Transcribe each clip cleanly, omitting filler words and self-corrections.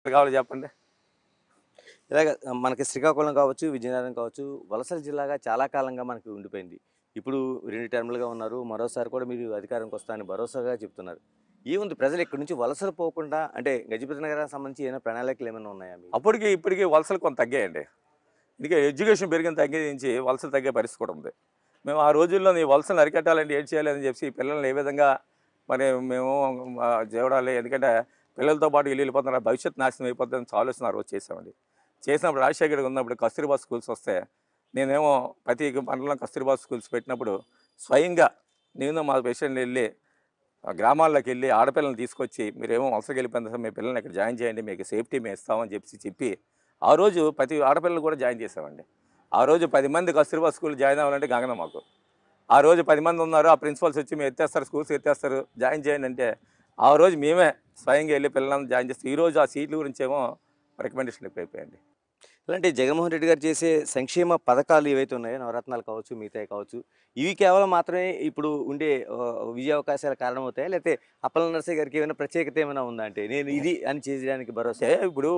కావాలో చెప్పండి. ఇలాగ మనకి శ్రీకాకుళం కావచ్చు, విజయనగరం కావచ్చు, వలసల జిల్లాగా చాలా కాలంగా మనకి ఉండిపోయింది. ఇప్పుడు 2 టర్మ్‌లుగా ఉన్నారు. మరోసారి కూడా మీరు అధికారంకి వస్తా అని భరోసాగా చెప్తున్నారు. ఏముంది ప్రజలు ఇక్కడి నుంచి వలసలు పోకుండా అంటే గజపతి నగరానికి సంబంధించి ఏమైనా ప్రణాళికలు ఏమైనా ఉన్నాయా మీకు? అప్పటికి ఇప్పటికి వలసలు కొంత తగ్గాయండి. అందుకే ఎడ్యుకేషన్ పెరిగిన తగ్గించి వలసలు తగ్గే పరిస్థితి కూడా ఉంది. మేము ఆ రోజుల్లో ఈ వలసలను అరికట్టాలంటే ఏం చేయాలి అని చెప్పి పిల్లల్ని ఏ విధంగా మరి మేము చూడాలి. ఎందుకంటే పిల్లలతో పాటు వీళ్ళు వెళ్ళిపోతున్నారు, భవిష్యత్తు నాశనం అయిపోతుందని ఆలోచన ఆ రోజు చేసామండి. చేసినప్పుడు రాజశేఖర్ ఉన్నప్పుడు కస్తూరిబా స్కూల్స్ వస్తే నేనేమో ప్రతి మండలం కస్తూరిబా స్కూల్స్ పెట్టినప్పుడు స్వయంగా నేను మా పేషెంట్లు వెళ్ళి గ్రామాల్లోకి వెళ్ళి ఆడపిల్లల్ని తీసుకొచ్చి మీరేమో వలసకి వెళ్ళిపోయిన సార్ మీ పిల్లల్ని ఇక్కడ జాయిన్ చేయండి, మీకు సేఫ్టీ మేము ఇస్తామని చెప్పి ఆ రోజు ప్రతి ఆడపిల్లలు కూడా జాయిన్ చేసామండి. ఆ రోజు 10 మంది కస్తూరిబా స్కూల్ జాయిన్ అవ్వాలంటే గగనం మాకు. ఆ రోజు 10 మంది ఉన్నారు. ఆ ప్రిన్సిపల్స్ వచ్చి మేము ఎత్తేస్తారు, స్కూల్స్ ఎత్తేస్తారు, జాయిన్ చేయండి అంటే ఆ రోజు మేమే స్వయంగా వెళ్ళి పిల్లలను జాయిన్ చేస్తే ఈరోజు ఆ సీట్ల గురించి ఏమో రికమెండేషన్ ఎక్కువైపోయాయండి. ఇలాంటి జగన్మోహన్ రెడ్డి గారు చేసే సంక్షేమ పథకాలు ఏవైతే ఉన్నాయో నవరత్నాలు కావచ్చు, మిగతాయి కావచ్చు, ఇవి కేవలం మాత్రమే ఇప్పుడు ఉండే విజయ అవకాశాల కారణమవుతాయా? లేకపోతే అప్పల నరసయ్య గారికి ఏమైనా ప్రత్యేకత ఏమైనా ఉందా? అంటే నేను ఇది అని చేయడానికి భరోసా. ఇప్పుడు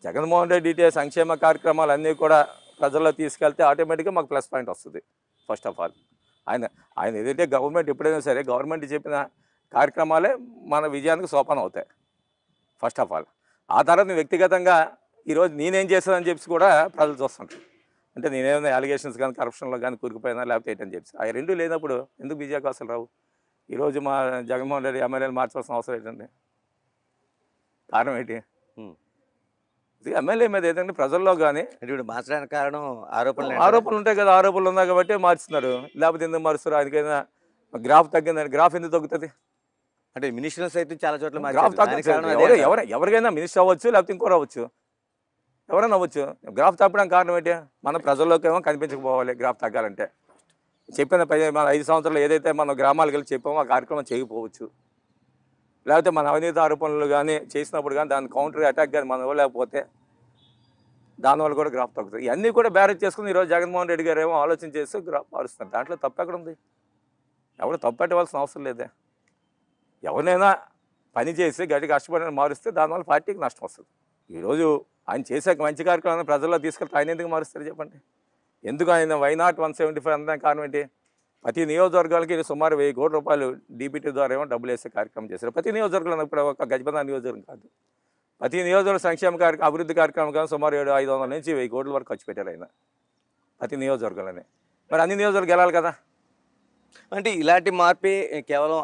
జగన్మోహన్ రెడ్డి ఇచ్చే సంక్షేమ కార్యక్రమాలు అన్నీ కూడా ప్రజల్లో తీసుకెళ్తే ఆటోమేటిక్గా మాకు ప్లస్ పాయింట్ వస్తుంది. ఫస్ట్ ఆఫ్ ఆల్ ఆయన ఆయన ఏదైతే గవర్నమెంట్ ఎప్పుడైనా సరే గవర్నమెంట్ చెప్పిన కార్యక్రమాలే మన విజయానికి సోపానం అవుతాయి ఫస్ట్ ఆఫ్ ఆల్. ఆ తర్వాత వ్యక్తిగతంగా ఈరోజు నేనేం చేశానని చెప్పి కూడా ప్రజలు చూస్తుంటారు. అంటే నేనేమైనా అలిగేషన్స్ కానీ కరప్షన్లో కానీ కూరుకుపోయినా లేకపోతే ఏంటని చెప్పి ఆ రెండు లేనప్పుడు ఎందుకు విజయావకాశాలు రావు? ఈరోజు మా జగన్మోహన్ రెడ్డి ఎమ్మెల్యేలు మార్చాల్సిన అవసరం ఏంటండి? కారణం ఏంటి? హ్మ్. ఎమ్మెల్యే మీద ఏదంటే ప్రజల్లో కానీ అంటే ఇప్పుడు మార్చడానికి కారణం ఆరోపణలు అంటారా? ఆరోపణలు ఉంటాయి కదా, ఆరోపణలు ఉన్నాయి కాబట్టి మార్చుతున్నారు. లేకపోతే ఎందుకు మారుస్తారు? ఆయనకైనా గ్రాఫ్ తగ్గిందని. గ్రాఫ్ ఎందుకు తగ్గుతుంది? అంటే మినిస్టర్లు సైతం చాలా చోట్ల గ్రాఫ్ మార్చారు. దానికి తగ్గచ్చు. కారణం అదే అంటారా? ఎవరికైనా మినిస్టర్ అవ్వచ్చు, లేకపోతే ఇంకో అవ్వచ్చు, ఎవరైనా అవ్వచ్చు. గ్రాఫ్ తగ్గడానికి కారణం ఏంటి? మన ప్రజల్లోకి ఏమో కనిపించకపోవాలి గ్రాఫ్ తగ్గాలంటే. చెప్పిన మన 5 సంవత్సరాలు ఏదైతే మనం గ్రామాలకు వెళ్ళి చెప్పామో ఆ కార్యక్రమం చేయకపోవచ్చు. లేకపోతే మన అవినీతి ఆరోపణలు కానీ చేసినప్పుడు కానీ దాని కౌంటర్ అటాక్ కానీ మనం ఇవ్వలేకపోతే దానివల్ల కూడా గ్రాఫ్ తగ్గుతుంది. ఇవన్నీ కూడా బ్యారేజ్ చేసుకుని ఈరోజు జగన్మోహన్ రెడ్డి గారు ఏమో ఆలోచన చేస్తూ గ్రాఫ్ మారుస్తున్నారు. దాంట్లో తప్పు ఎక్కడ ఉంది? ఎవరు తప్పు పెట్టవలసిన అవసరం లేదే. ఎవరినైనా పని చేసి గట్టి కష్టపడి మారుస్తే దానివల్ల పార్టీకి నష్టం వస్తుంది. ఈరోజు ఆయన చేసే మంచి కార్యక్రమాన్ని ప్రజల్లో తీసుకెళ్తే ఆయన ఎందుకు మారుస్తారు చెప్పండి? ఎందుకు ఆయన వైనాట్ 175 అనడానికి కారణం ఏంటి? ప్రతి నియోజకవర్గాలకి సుమారు 1000 కోట్ల రూపాయలు డీబీటీ ద్వారా ఏమో డబ్బులు వేసే కార్యక్రమం చేశారు. ప్రతి నియోజకవర్గంలో ఇప్పుడు ఒక గజపతి నియోజకవర్గం కాదు, ప్రతి నియోజకవర్గ సంక్షేమ కార్యక్రమం అభివృద్ధి కార్యక్రమం కానీ సుమారు 500 నుంచి 1000 కోట్ల వరకు ఖర్చు పెట్టారు ఆయన ప్రతి నియోజకవర్గంలోనే. మరి అన్ని నియోజకవర్గాలు గెలాలి కదా. అంటే ఇలాంటి మార్పే కేవలం